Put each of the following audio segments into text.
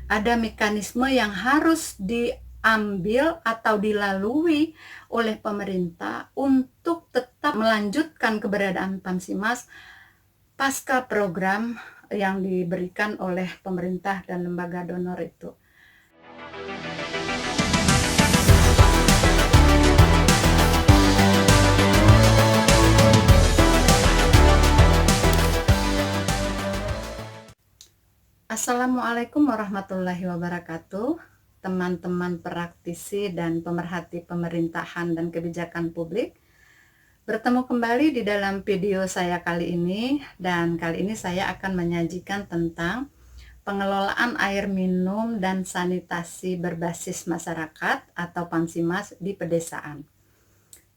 ada mekanisme yang harus diambil atau dilalui oleh pemerintah untuk tetap melanjutkan keberadaan Pansimas pasca program yang diberikan oleh pemerintah dan lembaga donor itu. Assalamualaikum warahmatullahi wabarakatuh, teman-teman praktisi dan pemerhati pemerintahan dan kebijakan publik. Bertemu kembali di dalam video saya kali ini, dan kali ini saya akan menyajikan tentang pengelolaan air minum dan sanitasi berbasis masyarakat atau Pansimas di pedesaan.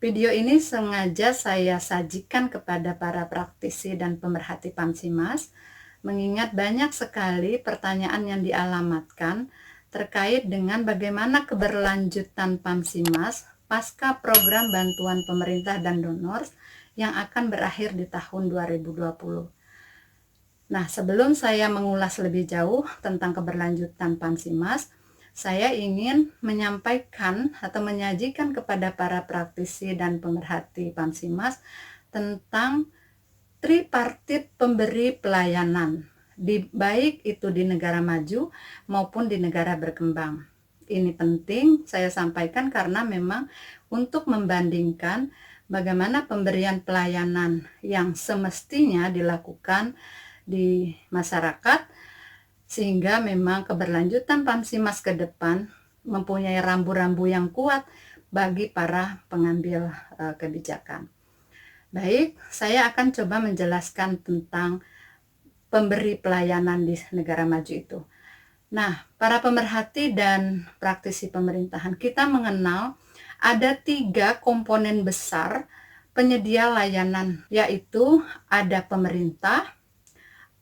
Video ini sengaja saya sajikan kepada para praktisi dan pemerhati Pansimas, mengingat banyak sekali pertanyaan yang dialamatkan terkait dengan bagaimana keberlanjutan Pansimas pasca program bantuan pemerintah dan donor yang akan berakhir di tahun 2020. Nah, sebelum saya mengulas lebih jauh tentang keberlanjutan Pansimas, saya ingin menyampaikan atau menyajikan kepada para praktisi dan pemerhati Pansimas tentang tripartit pemberi pelayanan, baik itu di negara maju maupun di negara berkembang. Ini penting saya sampaikan karena memang untuk membandingkan bagaimana pemberian pelayanan yang semestinya dilakukan di masyarakat, sehingga memang keberlanjutan Pansimas ke depan mempunyai rambu-rambu yang kuat bagi para pengambil kebijakan. Baik, saya akan coba menjelaskan tentang pemberi pelayanan di negara maju itu. Nah, para pemerhati dan praktisi pemerintahan, kita mengenal ada 3 komponen besar penyedia layanan, yaitu ada pemerintah,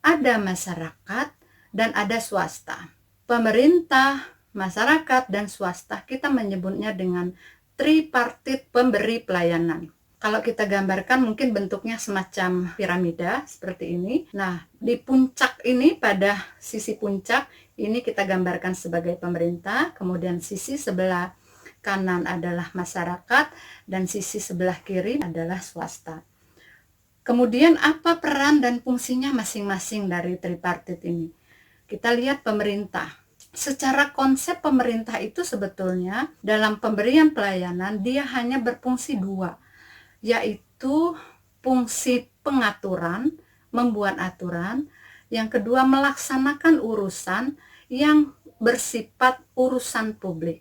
ada masyarakat, dan ada swasta. Pemerintah, masyarakat, dan swasta kita menyebutnya dengan tripartit pemberi pelayanan. Kalau kita gambarkan mungkin bentuknya semacam piramida seperti ini. Nah, di puncak ini, pada sisi puncak ini kita gambarkan sebagai pemerintah, kemudian sisi sebelah kanan adalah masyarakat, dan sisi sebelah kiri adalah swasta. Kemudian apa peran dan fungsinya masing-masing dari tripartit ini? Kita lihat pemerintah. Secara konsep pemerintah itu sebetulnya dalam pemberian pelayanan dia hanya berfungsi 2, yaitu fungsi pengaturan, membuat aturan, yang kedua melaksanakan urusan yang bersifat urusan publik.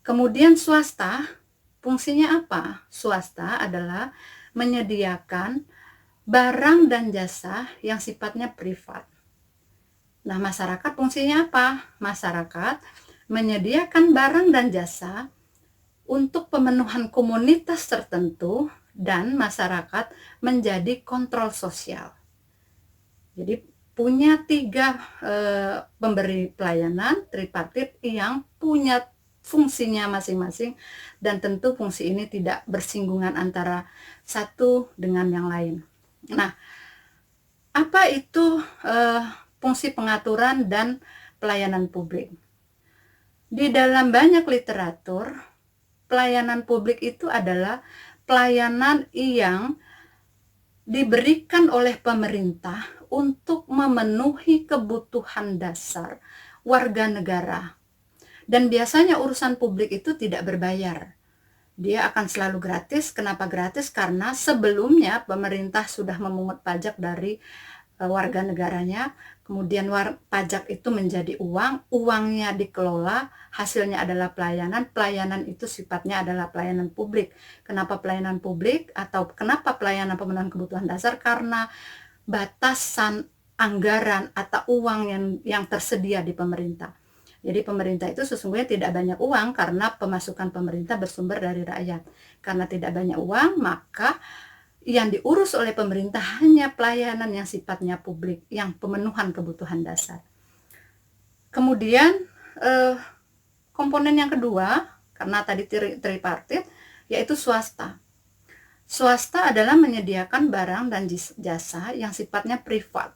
Kemudian swasta, fungsinya apa? Swasta adalah menyediakan barang dan jasa yang sifatnya privat. Nah, masyarakat fungsinya apa? Masyarakat menyediakan barang dan jasa untuk pemenuhan komunitas tertentu, dan masyarakat menjadi kontrol sosial. Jadi punya 3 pemberi pelayanan tripartit yang punya fungsinya masing-masing, dan tentu fungsi ini tidak bersinggungan antara satu dengan yang lain. Nah, apa itu fungsi pengaturan dan pelayanan publik? Di dalam banyak literatur, pelayanan publik itu adalah pelayanan yang diberikan oleh pemerintah untuk memenuhi kebutuhan dasar warga negara. Dan biasanya urusan publik itu tidak berbayar. Dia akan selalu gratis. Kenapa gratis? Karena sebelumnya pemerintah sudah memungut pajak dari warga negaranya, kemudian pajak itu menjadi uang, uangnya dikelola, hasilnya adalah pelayanan, pelayanan itu sifatnya adalah pelayanan publik. Kenapa pelayanan publik atau kenapa pelayanan pemenuhan kebutuhan dasar? Karena batasan anggaran atau uang yang tersedia di pemerintah. Jadi pemerintah itu sesungguhnya tidak banyak uang karena pemasukan pemerintah bersumber dari rakyat. Karena tidak banyak uang, maka yang diurus oleh pemerintah hanya pelayanan yang sifatnya publik, yang pemenuhan kebutuhan dasar. Kemudian komponen yang kedua, karena tadi tripartit, yaitu swasta. Swasta adalah menyediakan barang dan jasa yang sifatnya privat.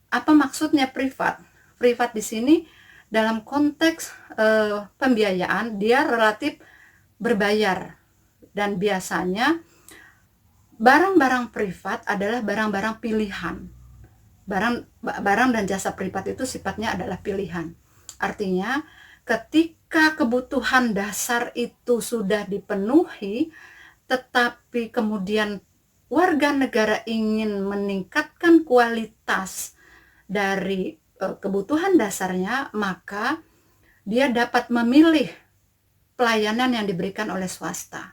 Apa maksudnya privat? privat di sini dalam konteks pembiayaan dia relatif berbayar, dan biasanya barang-barang privat adalah barang-barang pilihan. Barang dan jasa privat itu sifatnya adalah pilihan. Artinya ketika kebutuhan dasar itu sudah dipenuhi, tetapi kemudian warga negara ingin meningkatkan kualitas dari kebutuhan dasarnya, maka dia dapat memilih pelayanan yang diberikan oleh swasta.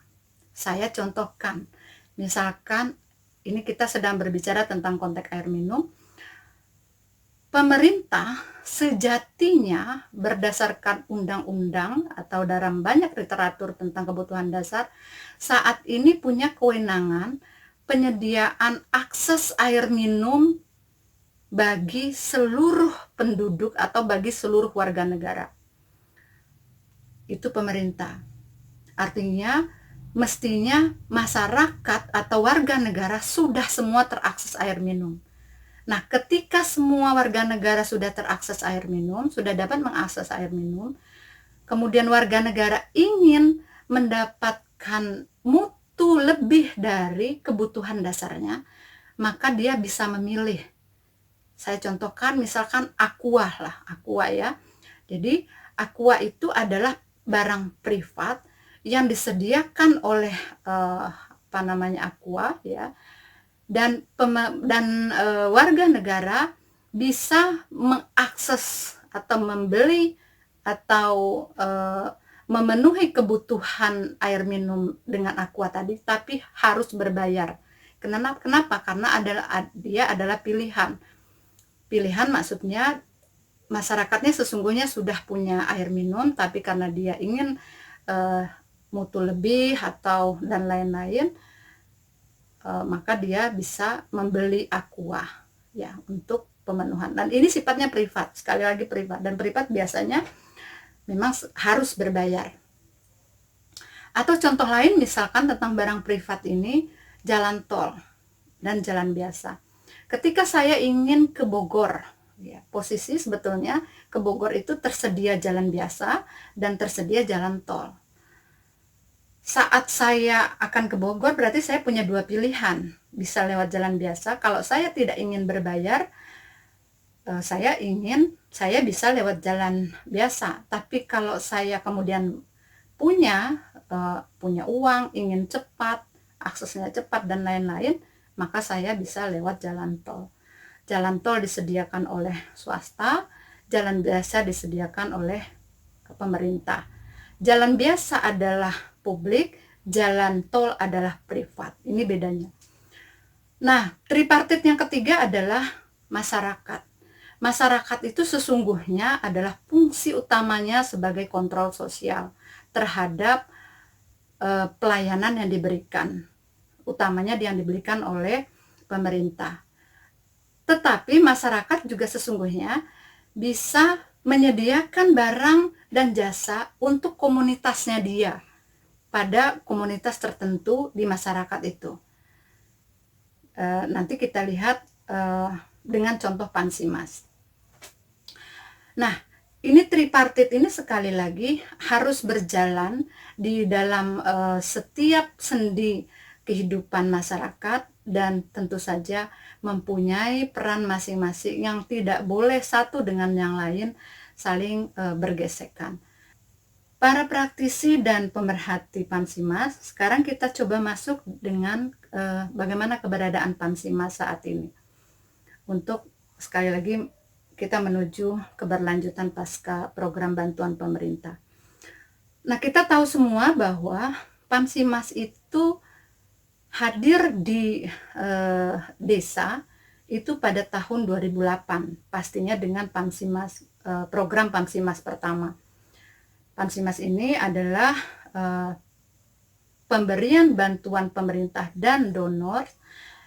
Saya contohkan, misalkan ini kita sedang berbicara tentang konteks air minum. Pemerintah sejatinya berdasarkan undang-undang atau dalam banyak literatur tentang kebutuhan dasar saat ini punya kewenangan penyediaan akses air minum bagi seluruh penduduk atau bagi seluruh warga negara. Itu pemerintah. Artinya mestinya masyarakat atau warga negara sudah semua terakses air minum. Nah, ketika semua warga negara sudah terakses air minum, sudah dapat mengakses air minum, kemudian warga negara ingin mendapatkan mutu lebih dari kebutuhan dasarnya, maka dia bisa memilih. Saya contohkan misalkan Aqua ya. Jadi Aqua itu adalah barang privat yang disediakan oleh Aqua ya. Dan warga negara bisa mengakses atau membeli atau memenuhi kebutuhan air minum dengan Aqua tadi, tapi harus berbayar. Kenapa? Karena dia adalah pilihan. Pilihan maksudnya masyarakatnya sesungguhnya sudah punya air minum, tapi karena dia ingin mutu lebih atau dan lain-lain, maka dia bisa membeli Aqua ya untuk pemenuhan. Dan ini sifatnya privat, sekali lagi privat, dan privat biasanya memang harus berbayar. Atau contoh lain misalkan tentang barang privat ini, jalan tol dan jalan biasa. Ketika saya ingin ke Bogor ya, posisi sebetulnya ke Bogor itu tersedia jalan biasa dan tersedia jalan tol. Saat saya akan ke Bogor berarti saya punya dua pilihan, bisa lewat jalan biasa. Kalau saya tidak ingin berbayar, saya bisa lewat jalan biasa. Tapi kalau saya kemudian punya uang, ingin cepat, aksesnya cepat dan lain-lain, maka saya bisa lewat jalan tol. Jalan tol disediakan oleh swasta, jalan biasa disediakan oleh pemerintah. Jalan biasa adalah publik, jalan tol adalah privat. Ini bedanya. Nah, tripartit yang ketiga adalah masyarakat. Masyarakat itu sesungguhnya adalah fungsi utamanya sebagai kontrol sosial terhadap pelayanan yang diberikan, utamanya yang diberikan oleh pemerintah. Tetapi masyarakat juga sesungguhnya bisa menyediakan barang dan jasa untuk komunitasnya dia, pada komunitas tertentu di masyarakat itu. Nanti kita lihat dengan contoh Pansimas. Nah, ini tripartit ini sekali lagi harus berjalan di dalam setiap sendi kehidupan masyarakat, dan tentu saja mempunyai peran masing-masing yang tidak boleh satu dengan yang lain saling bergesekan. Para praktisi dan pemerhati Pansimas, sekarang kita coba masuk dengan bagaimana keberadaan Pansimas saat ini. Untuk sekali lagi kita menuju keberlanjutan pasca program bantuan pemerintah. Nah, kita tahu semua bahwa Pansimas itu hadir di desa itu pada tahun 2008, pastinya dengan Pansimas, program Pansimas pertama. Pansimas ini adalah pemberian bantuan pemerintah dan donor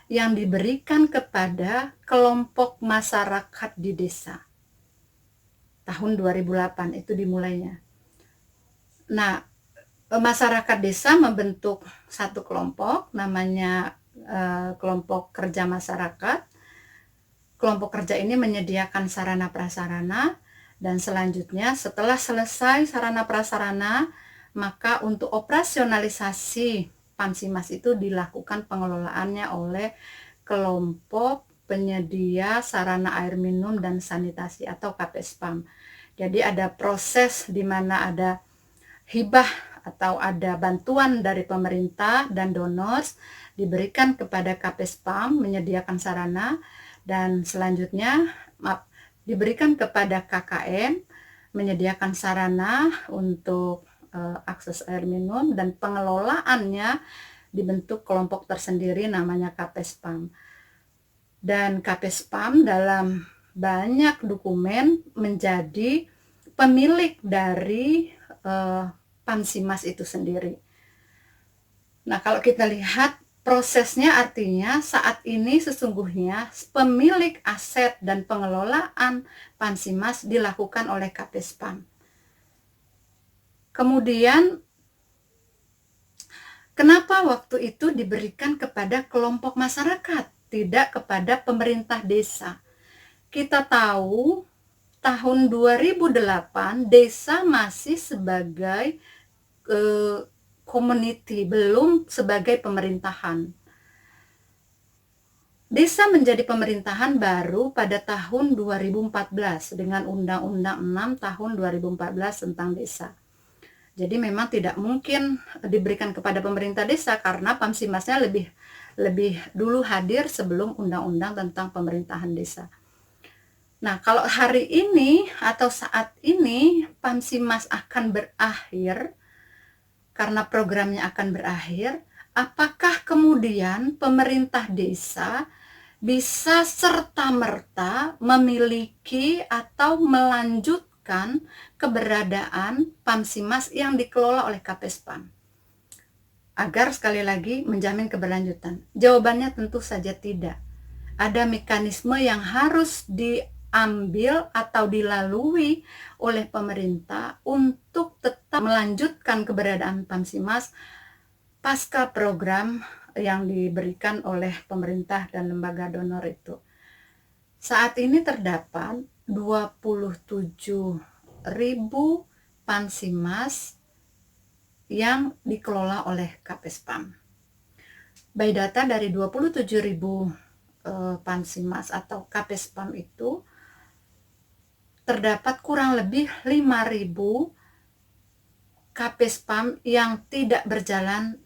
yang diberikan kepada kelompok masyarakat di desa. Tahun 2008 itu dimulainya. Nah, masyarakat desa membentuk satu kelompok namanya kelompok kerja masyarakat. kelompok kerja ini menyediakan sarana prasarana, dan selanjutnya setelah selesai sarana prasarana, maka untuk operasionalisasi Pansimas itu dilakukan pengelolaannya oleh kelompok penyedia sarana air minum dan sanitasi atau KPSPAM. Jadi ada proses di mana ada hibah atau ada bantuan dari pemerintah dan donors diberikan kepada KPSPAM menyediakan sarana, dan selanjutnya diberikan kepada KKN menyediakan sarana untuk akses air minum, dan pengelolaannya dibentuk kelompok tersendiri namanya KPSPAM. Dan KPSPAM dalam banyak dokumen menjadi pemilik dari Pansimas itu sendiri. Nah, kalau kita lihat prosesnya, artinya saat ini sesungguhnya pemilik aset dan pengelolaan Pansimas dilakukan oleh KPSPAM. Kemudian, kenapa waktu itu diberikan kepada kelompok masyarakat, tidak kepada pemerintah desa? Kita tahu tahun 2008 desa masih sebagai community, belum sebagai pemerintahan. Desa menjadi pemerintahan baru pada tahun 2014 dengan Undang-Undang 6 tahun 2014 tentang desa. Jadi memang tidak mungkin diberikan kepada pemerintah desa karena Pansimasnya lebih dulu hadir sebelum undang-undang tentang pemerintahan desa. Nah, kalau hari ini atau saat ini Pansimas akan berakhir karena programnya akan berakhir, apakah kemudian pemerintah desa bisa serta-merta memiliki atau melanjutkan keberadaan Pansimas yang dikelola oleh KPSPAM agar sekali lagi menjamin keberlanjutan? Jawabannya tentu saja tidak. Ada mekanisme yang harus diambil atau dilalui oleh pemerintah untuk tetap melanjutkan keberadaan Pansimas pasca program yang diberikan oleh pemerintah dan lembaga donor itu. Saat ini terdapat 27.000 Pansimas yang dikelola oleh KPSPAM. By data dari 27.000 Pansimas atau KPSPAM itu terdapat kurang lebih 5.000 KPSPAM yang tidak berjalan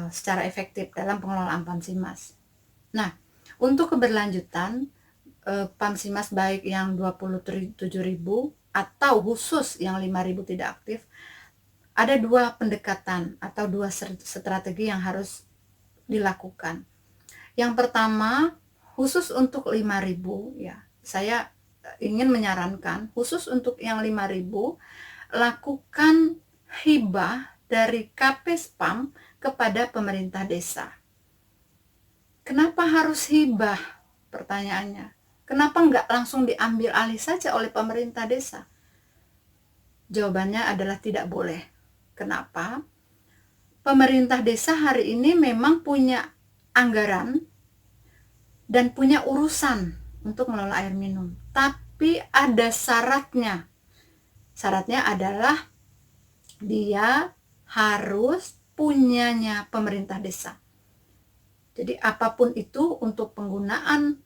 secara efektif dalam pengelolaan Pansimas. Nah, untuk keberlanjutan Pansimas baik yang 27.000 atau khusus yang 5.000 tidak aktif, ada dua pendekatan atau dua strategi yang harus dilakukan. Yang pertama, khusus untuk 5.000 ya, saya ingin menyarankan khusus untuk yang 5.000 lakukan hibah dari KPSPAM kepada pemerintah desa. Kenapa harus hibah? Pertanyaannya. Kenapa nggak langsung diambil alih saja oleh pemerintah desa? Jawabannya adalah tidak boleh. Kenapa? Pemerintah desa hari ini memang punya anggaran dan punya urusan untuk mengelola air minum. Tapi ada syaratnya. Syaratnya adalah dia harus punyanya pemerintah desa. Jadi apapun itu untuk penggunaan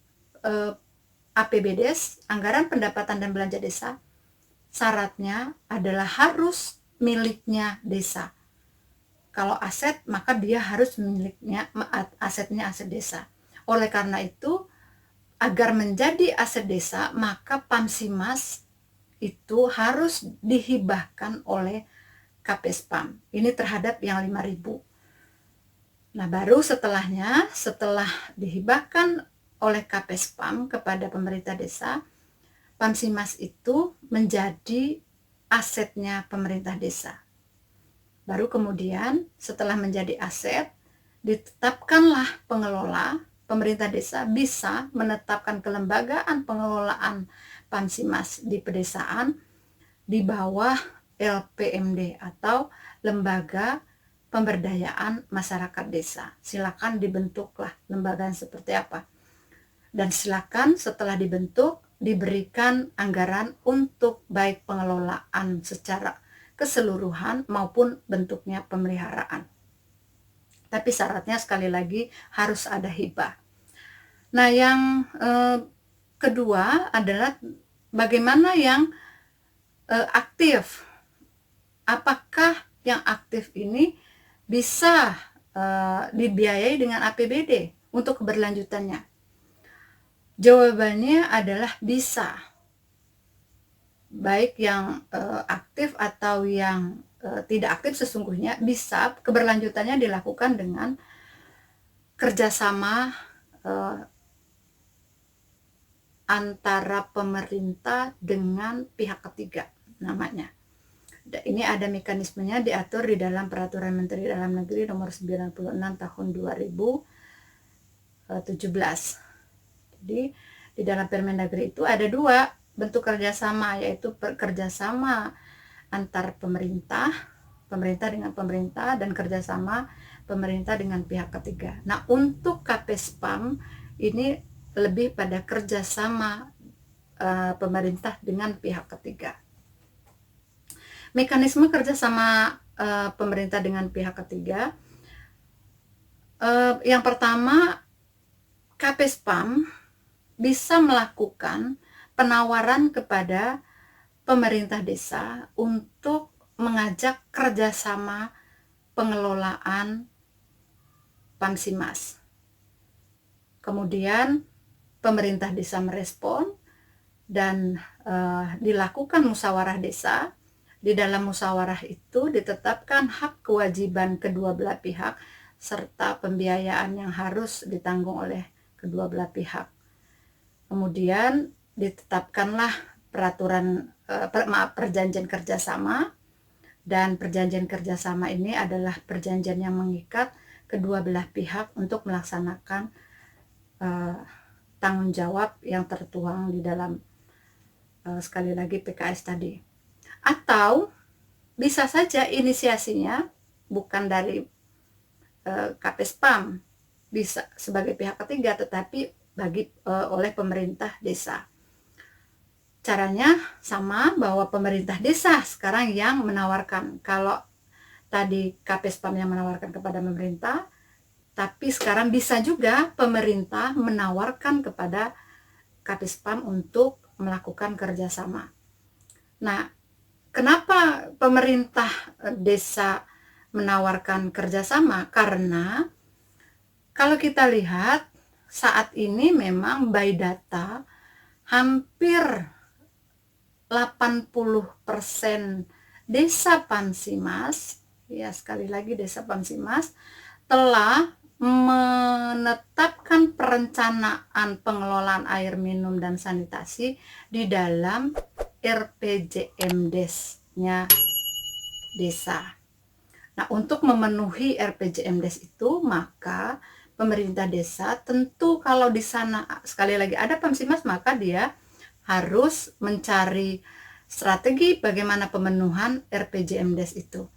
APBDes, anggaran pendapatan dan belanja desa, syaratnya adalah harus miliknya desa. Kalau aset, maka dia harus miliknya asetnya aset desa. Oleh karena itu, agar menjadi aset desa, maka Pansimas itu harus dihibahkan oleh KPSPAM. Ini terhadap yang 5.000. Nah, baru setelah dihibahkan oleh KPSPAM kepada pemerintah desa, Pansimas itu menjadi asetnya pemerintah desa. Baru kemudian setelah menjadi aset, ditetapkanlah pengelola. Pemerintah desa bisa menetapkan kelembagaan pengelolaan Pansimas di pedesaan di bawah LPMD atau Lembaga Pemberdayaan Masyarakat Desa. Silakan dibentuklah lembaga seperti apa. Dan silakan setelah dibentuk diberikan anggaran untuk baik pengelolaan secara keseluruhan maupun bentuknya pemeliharaan. Tapi syaratnya sekali lagi harus ada hibah. Nah, yang kedua adalah bagaimana yang aktif. Apakah yang aktif ini bisa dibiayai dengan APBD untuk keberlanjutannya? Jawabannya adalah bisa. Baik yang aktif atau yang tidak aktif sesungguhnya bisa keberlanjutannya dilakukan dengan kerjasama antara pemerintah dengan pihak ketiga namanya. Ini ada mekanismenya diatur di dalam Peraturan Menteri Dalam Negeri Nomor 96 Tahun 2017. Jadi di dalam Permendagri itu ada dua bentuk kerjasama, yaitu kerjasama antar pemerintah dengan pemerintah, dan kerjasama pemerintah dengan pihak ketiga. Nah, untuk KPSPAM ini lebih pada kerjasama pemerintah dengan pihak ketiga. Mekanisme kerjasama pemerintah dengan pihak ketiga, yang pertama, KPSPAM bisa melakukan penawaran kepada pemerintah desa untuk mengajak kerjasama pengelolaan Pamsimas. Kemudian pemerintah desa merespon dan dilakukan musyawarah desa. Di dalam musyawarah itu ditetapkan hak kewajiban kedua belah pihak serta pembiayaan yang harus ditanggung oleh kedua belah pihak. Kemudian ditetapkanlah perjanjian kerjasama, dan perjanjian kerjasama ini adalah perjanjian yang mengikat kedua belah pihak untuk melaksanakan tanggung jawab yang tertuang di dalam sekali lagi PKS tadi. Atau bisa saja inisiasinya bukan dari KPSPAM, bisa sebagai pihak ketiga, tetapi oleh pemerintah desa. Caranya sama, bahwa pemerintah desa sekarang yang menawarkan. Kalau tadi KPSPAM yang menawarkan kepada pemerintah, tapi sekarang bisa juga pemerintah menawarkan kepada KPSPAM untuk melakukan kerjasama. Nah, kenapa pemerintah desa menawarkan kerjasama? Karena kalau kita lihat saat ini memang by data hampir 80% desa Pamsimas, ya sekali lagi desa Pamsimas, telah menetapkan perencanaan pengelolaan air minum dan sanitasi di dalam RPJMDes-nya desa. Nah, untuk memenuhi RPJMDes itu, maka pemerintah desa tentu kalau di sana sekali lagi ada Pamsimas, maka dia harus mencari strategi bagaimana pemenuhan RPJMDes itu.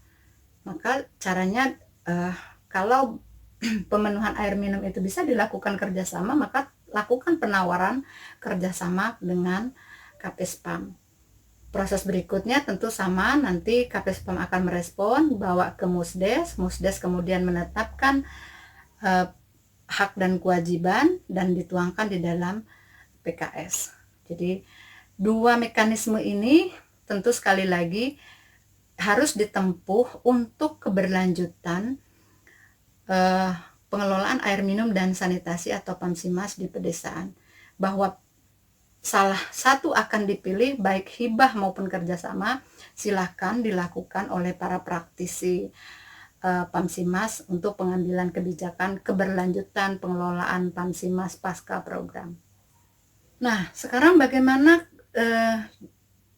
Maka caranya kalau pemenuhan air minum itu bisa dilakukan kerjasama, maka lakukan penawaran kerjasama dengan KPSPAM. Proses berikutnya tentu sama, nanti KPSPAM akan merespon, bawa ke Musdes, Musdes kemudian menetapkan hak dan kewajiban dan dituangkan di dalam PKS. Jadi dua mekanisme ini tentu sekali lagi harus ditempuh untuk keberlanjutan pengelolaan air minum dan sanitasi atau Pamsimas di pedesaan, bahwa salah satu akan dipilih baik hibah maupun kerjasama, silahkan dilakukan oleh para praktisi Pamsimas untuk pengambilan kebijakan keberlanjutan pengelolaan Pamsimas pasca program. Nah, sekarang bagaimana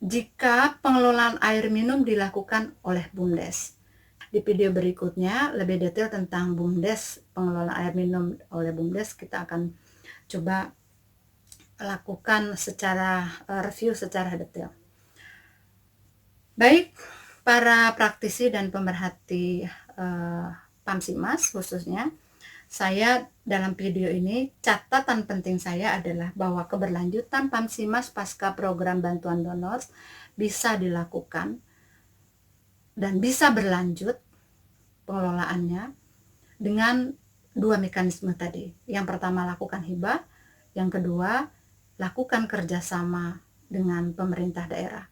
jika pengelolaan air minum dilakukan oleh BUMDes? Di video berikutnya lebih detail tentang BUMDes, pengelolaan air minum oleh BUMDes, kita akan coba lakukan secara review secara detail. Baik, para praktisi dan pemerhati Pamsimas khususnya, Saya dalam video ini, catatan penting saya adalah bahwa keberlanjutan PAMSIMAS pasca program bantuan donor bisa dilakukan dan bisa berlanjut pengelolaannya dengan dua mekanisme tadi. Yang pertama, lakukan hibah. Yang kedua, lakukan kerjasama dengan pemerintah daerah,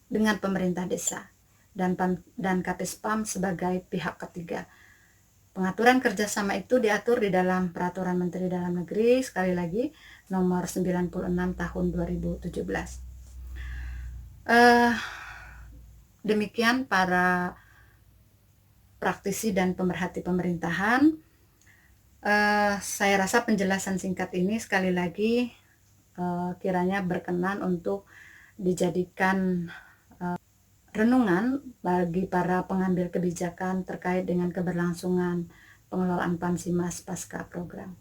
dengan pemerintah desa, dan KPSPAM sebagai pihak ketiga. Pengaturan kerjasama itu diatur di dalam Peraturan Menteri Dalam Negeri, sekali lagi, nomor 96 tahun 2017. Demikian para praktisi dan pemerhati pemerintahan. Saya rasa penjelasan singkat ini sekali lagi kiranya berkenan untuk dijadikan renungan bagi para pengambil kebijakan terkait dengan keberlangsungan pengelolaan PAMSIMAS pasca program.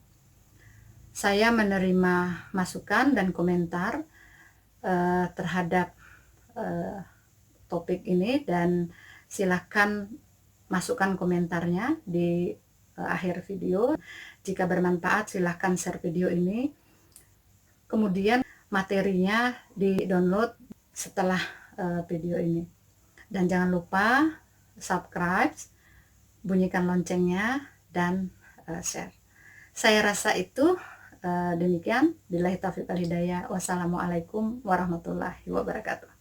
Saya menerima masukan dan komentar terhadap topik ini, dan silakan masukkan komentarnya di akhir video. Jika bermanfaat, silahkan share video ini. Kemudian materinya di-download setelah video ini. Dan jangan lupa subscribe, bunyikan loncengnya, dan share. Saya rasa itu demikian. Billahi taufiq wal hidayah. Wassalamualaikum warahmatullahi wabarakatuh.